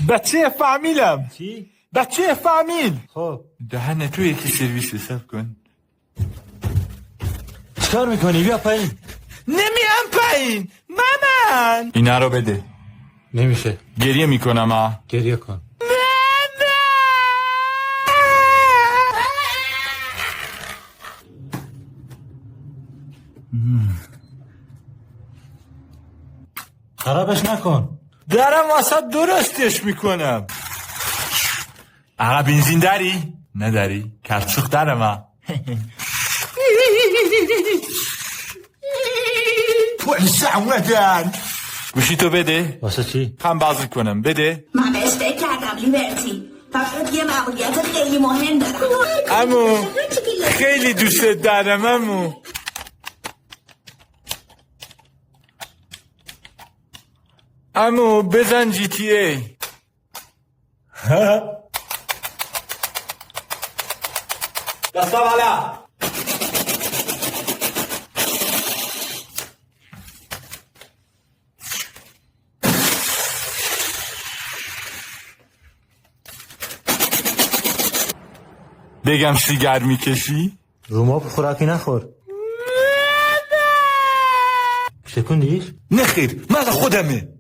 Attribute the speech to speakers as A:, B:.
A: بچه فامیلم.
B: چی؟
A: بچه فامیل.
B: خب
A: دهن تو یکی سرویس حساب کن.
B: چیکار میکنی؟ بیا پایین.
A: نمیام پایین مامان. اینا رو بده.
B: نمیشه.
A: گریه میکنم ها.
B: گریه کن. خرابش نکن.
A: دارم واسه درستش میکنم. آقا بنزین داری؟ نداری؟ کرچوخ دارم ها. پلیس اومدن. گوشی تو بده.
B: واسه چی؟
A: هم بازی کنم بده.
C: من بهش فکر کردم لیبرتی، فقط یه مأموریت خیلی مهم دارم.
A: عمو خیلی دوست دارم عمو. عمو بزن جی تی ای. دستا بالا. بگم سیگار میکشی؟
B: روما خوراکی نخور. شکوندیش؟
A: نخیر مال خودمه.